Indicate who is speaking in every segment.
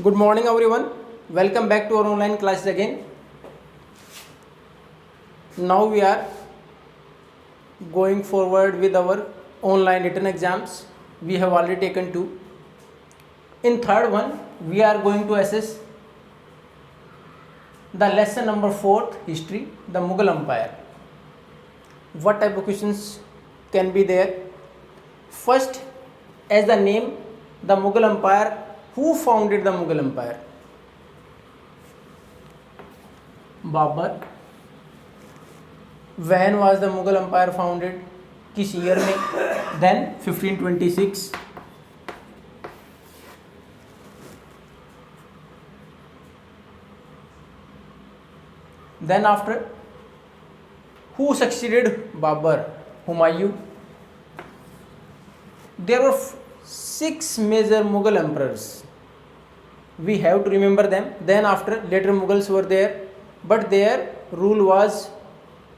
Speaker 1: Good morning, everyone. Welcome back to our online classes again. Now we are going forward with our online written exams. We have already taken two. In third one, we are going to assess the lesson number 4th, history, the Mughal Empire. What type of questions can be there? First, as the name, the Mughal Empire. Who founded the Mughal Empire? Babur. When was the Mughal Empire founded? किस year में? Then 1526. Then after, who succeeded Babur? Humayun. There were 6 major Mughal emperors. We have to remember them. Then after, later Mughals were there, but their rule was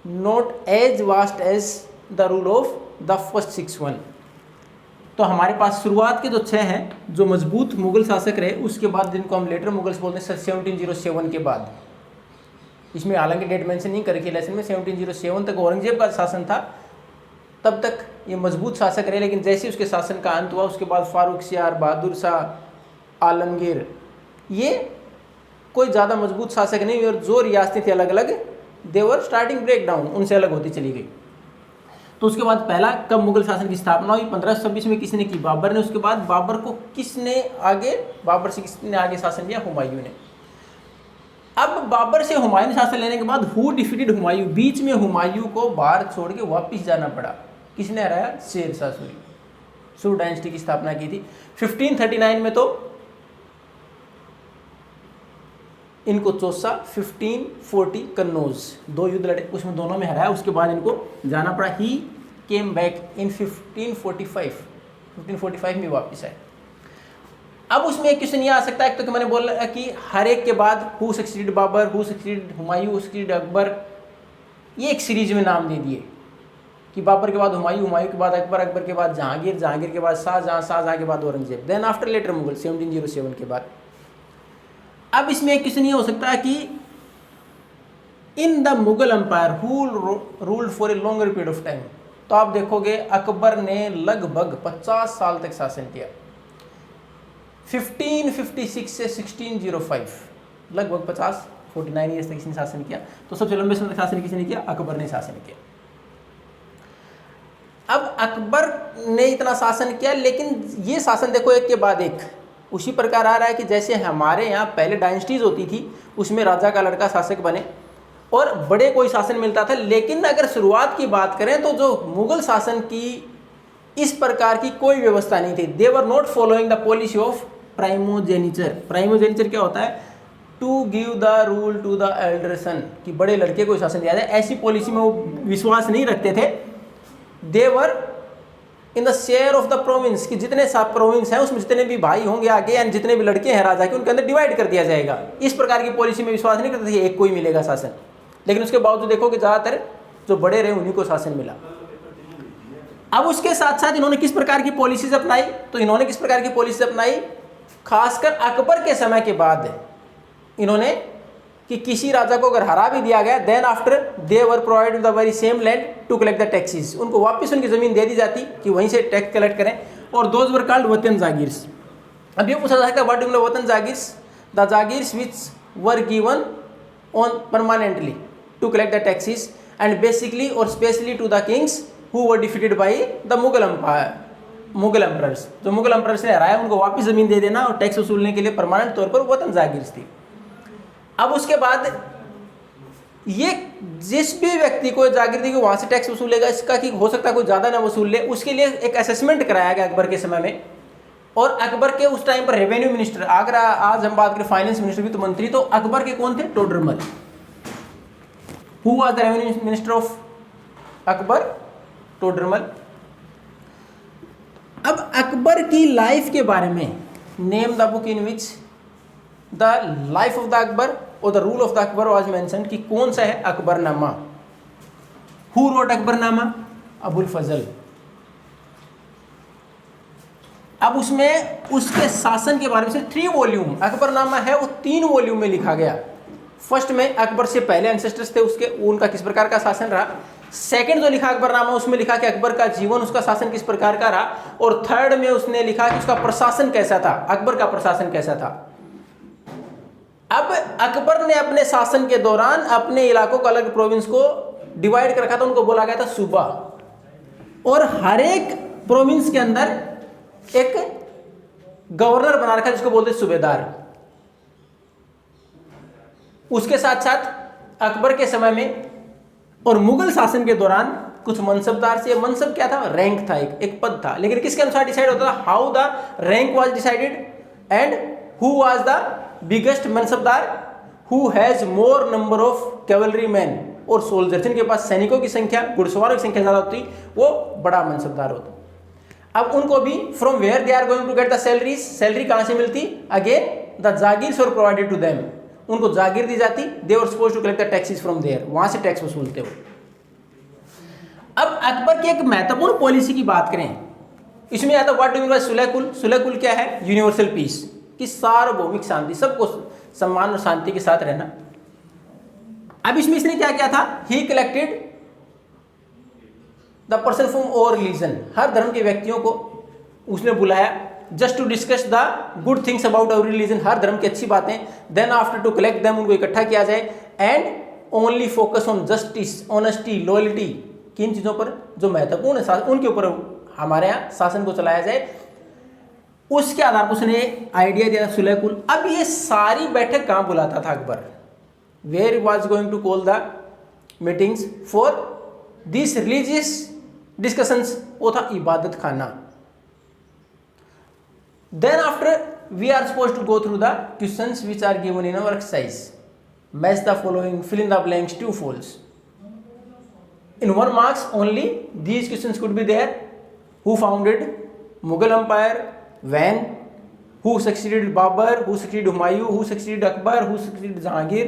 Speaker 1: not as vast as the rule of the first 6 one. तो हमारे पास शुरुआत के जो 6 हैं जो मजबूत मुगल शासक रहे, उसके बाद जिनको हम लेटर मुगल्स बोलते हैं 1707 के बाद. इसमें हालांकि डेट मेंशन नहीं करके लेसन में 1707 तक औरंगजेब का शासन था, तब तक ये मजबूत शासक रहे. लेकिन जैसे उसके शासन का अंत हुआ उसके बाद फारूक सियार, बहादुर शाह, आलमगीर, ये कोई ज़्यादा मजबूत शासक नहीं. और जो रियासतें थी अलग अलग, देवर स्टार्टिंग ब्रेक डाउन, उनसे अलग होती चली गई. तो उसके बाद पहला कब मुगल शासन की स्थापना हुई? 1526 में किसने की? बाबर ने. उसके बाद बाबर को किसने आगे, बाबर से किसने आगे शासन लिया? हुमायूं ने. अब बाबर से हुमायूं ने शासन लेने के बाद हु डिफीटेड हुमायूं? बीच में हुमायूं को बाहर छोड़ के वापिस जाना पड़ा. किसने हराया? शेर शाह सूरी. सूर डायनेस्टी की स्थापना की थी. 1539 में तो इनको चौसा, 1540 कन्नौज, 2 युद्ध लड़े, उसमें दोनों में हराया. उसके बाद इनको जाना पड़ा. ही केम बैक इन 1545 में वापस आए. अब उसमें एक क्वेश्चन ये आ सकता है, तो मैंने बोला कि हर एक के बाद who succeeded Babar, who succeeded Humayun, who succeeded Akbar, ये एक सीरीज में नाम दे दिए कि बाबर के बाद हुमायूं, हुमायूं के बाद अकबर, अकबर के बाद जहांगीर, जहांगीर के बाद शाहजहां, शाहजहां के बाद Aurangzeb. Then after later Mughal 1707 के बाद. अब इसमें एक क्वेश्चन ये हो सकता है कि in the Mughal empire who ruled for a longer period of time. तो आप देखोगे अकबर ने लगभग 50 साल तक शासन किया. 1556 से 1605, लगभग 49 ईयर्स तक इसने शासन किया. तो सबसे लंबे समय तक शासन किसने किया? अकबर ने शासन किया. अब अकबर ने इतना शासन किया, लेकिन ये शासन देखो एक के बाद एक उसी प्रकार आ रहा है कि जैसे हमारे यहाँ पहले डायनेस्टीज होती थी, उसमें राजा का लड़का शासक बने और बड़े कोई शासन मिलता था. लेकिन अगर शुरुआत की बात करें तो जो मुगल शासन की इस प्रकार की कोई व्यवस्था नहीं थी. They were not following the policy of primogeniture. Primogeniture क्या होता है? To give the rule to the elder son, कि बड़े लड़के को शासन दिया जाए. ऐसी पॉलिसी में वो विश्वास नहीं रखते थे. They were in the share of the province, कि जितने सब प्रोविंस हैं उसमें जितने भी भाई होंगे आगे, यानी जितने भी लड़के हैं राजा के, उनके अंदर डिवाइड कर दिया जाएगा. इस प्रकार की पॉलिसी में विश्वास नहीं करते थे एक कोई मिलेगा शासन. लेकिन उसके बावजूद देखो कि ज़्यादातर जो बड़े रहे उन्हीं को शासन मिला. अब उसके साथ साथ इन्होंने किस प्रकार की पॉलिसीज अपनाई? तो इन्होंने किस प्रकार की पॉलिसी अपनाई? खासकर अकबर के समय के बाद इन्होंने कि किसी राजा को अगर हरा भी दिया गया, then after they were provided the very same land to collect the taxes. उनको वापस उनकी ज़मीन दे दी जाती कि वहीं से टैक्स कलेक्ट करें. और दोज वर कॉल्ड वतन जागीर्स. अब ये पूछा जा सकता है what do you mean watan jagirs? The jagirs which were given on permanently to collect the taxes and basically और specially to the kings who were defeated by the Mughal empire, Mughal emperors. जो मुगल एम्परर्स ने हराया उनको वापस ज़मीन दे देना और टैक्स वसूलने के लिए परमानेंट तौर पर वतन जागीर्स थी. अब उसके बाद ये जिस भी व्यक्ति को जागीर दी कि वहाँ से टैक्स वसूलेगा, इसका कि हो सकता है कोई ज़्यादा ना वसूल ले, उसके लिए एक असेसमेंट कराया गया अकबर के समय में. और अकबर के उस टाइम पर रेवेन्यू मिनिस्टर, अगर आज हम बात करें फाइनेंस मिनिस्टर वित्त मंत्री, तो अकबर के कौन थे? Todarmal. Who was the revenue minister of Akbar? Todarmal. अब अकबर की लाइफ के बारे में, name the book in which the life of the Akbar और the rule of the Akbar was mention, कि कौन सा है? अकबरनामा. Who wrote Akbarnama? अबुल फजल. अब उसमें उसके शासन के बारे में से 3 वॉल्यूम अकबरनामा है, वो 3 वॉल्यूम में लिखा गया। फर्स्ट में अकबर से पहले एंसेस्टर्स थे उसके, उनका किस प्रकार का शासन रहा। सेकंड जो लिखा अकबरनामा, उसमें लिखा कि अकबर का जीवन, उसका शासन किस प्रकार का रहा। और थर्ड में उसने लिखा कि उसका प्रशासन कैसा था, अकबर का प्रशासन कैसा था। अब अकबर ने अपने शासन के दौरान अपने इलाकों को, अलग प्रोविंस को डिवाइड कर रखा था, उनको बोला गया था सूबा। और हर एक प्रोविंस के अंदर एक गवर्नर बना रखा जिसको बोलते सूबेदार। उसके साथ साथ अकबर के समय में और मुगल शासन के दौरान कुछ मनसबदार से, मनसब क्या था, रैंक था, एक पद था, लेकिन किसके अनुसार डिसाइड होता था, how the rank was decided and who was the biggest mansabdar, who has more number of cavalry man और सोल्जर, जिनके पास सैनिकों की संख्या, घुड़सवारों की संख्या ज्यादा होती, वो बड़ा मनसबदार होता। अब उनको भी from where they are going to get the salaries, salary कहां से मिलती, again the jagirs were provided to them, उनको जागीर दी जाती, they were supposed to collect the taxes from there, वहां से टैक्स वसूलते हो। अब अकबर की एक महत्वपूर्ण पॉलिसी की बात करें, इसमें आता व्हाट डू मीन बाय सुलह-कुल। सुलह-कुल क्या है, यूनिवर्सल पीस, कि सार्वभौमिक शांति, सबको सम्मान और शांति के साथ रहना। अब इसमें इसने क्या किया था, he collected the person from all religion, हर धर्म के व्यक्तियों को उसने बुलाया, just to discuss the good things about our religion, हर धर्म की अच्छी बातें। Then after to collect them, उनको इकट्ठा किया जाए, and only focus on justice, honesty, loyalty, किन चीजों पर जो महत्वपूर्ण है उनके ऊपर हमारे यहाँ शासन को चलाया जाए। उसके आधार पर उसने आइडिया दिया सुलह-कुल। अब ये सारी बैठक कहाँ बुलाता था Akbar, where was going to call the meetings for this religious discussions, वो था इबादत खाना। Then after we are supposed to go through the questions which are given in our exercise, match the following, fill in the blanks, true false. In 1 marks only these questions could be there. Who founded Mughal Empire? When? Who succeeded Babur? Who succeeded Humayun? Who succeeded Akbar? Who succeeded Jahangir?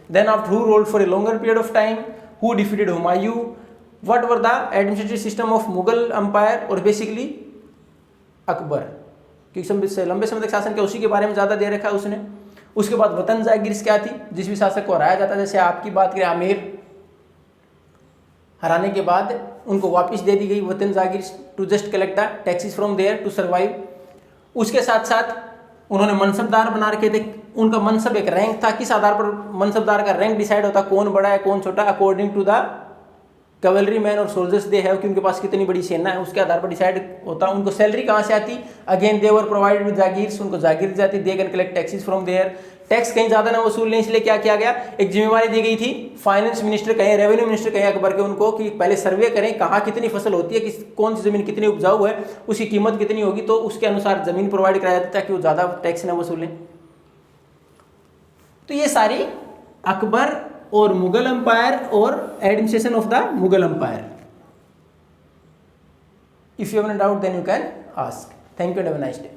Speaker 1: Then after, who ruled for a longer period of time? Who defeated Humayun? What were the administrative system of Mughal Empire? और basically Akbar, क्योंकि लंबे समय तक शासन किया, उसी के बारे में ज़्यादा दे रखा है उसने। उसके बाद वतन जागीर क्या थी, जिस भी शासक को हराया जाता, जैसे आपकी बात करें आमिर, हराने के बाद उनको वापस दे दी गई वतन जागीर, to just collect the taxes from there to survive. उसके साथ साथ उन्होंने मनसबदार बना रखे थे, उनका मनसब एक रैंक था, किस आधार पर मनसबदार का रैंक डिसाइड होता, कौन बड़ा है कौन छोटा, according to the cavalry man और सोल्जर्स दे है, कि उनके पास कितनी बड़ी सेना है, उसके आधार पर डिसाइड होता। उनको सैलरी कहाँ से आती, again they were provided with jagirs, उनको जागीर दी जाती, they can collect taxes from there. Tax कहीं ज़्यादा ना वसूल लें, इसलिए क्या किया गया, एक जिम्मेवारी दी गई थी, फाइनेंस मिनिस्टर कहें, रेवेन्यू मिनिस्टर कहें अकबर के, उनको कि पहले सर्वे करें कहाँ कितनी फसल होती है, किस कौन सी ज़मीन कितनी उपजाऊ है, उसकी कीमत कितनी होगी, तो उसके अनुसार ज़मीन प्रोवाइड कराया जाता ताकि वो ज़्यादा टैक्स ना वसूलें। तो ये सारी अकबर और मुगल एम्पायर और administration of the Mughal empire. If you have any doubt, then you can ask. Thank you and have a nice day.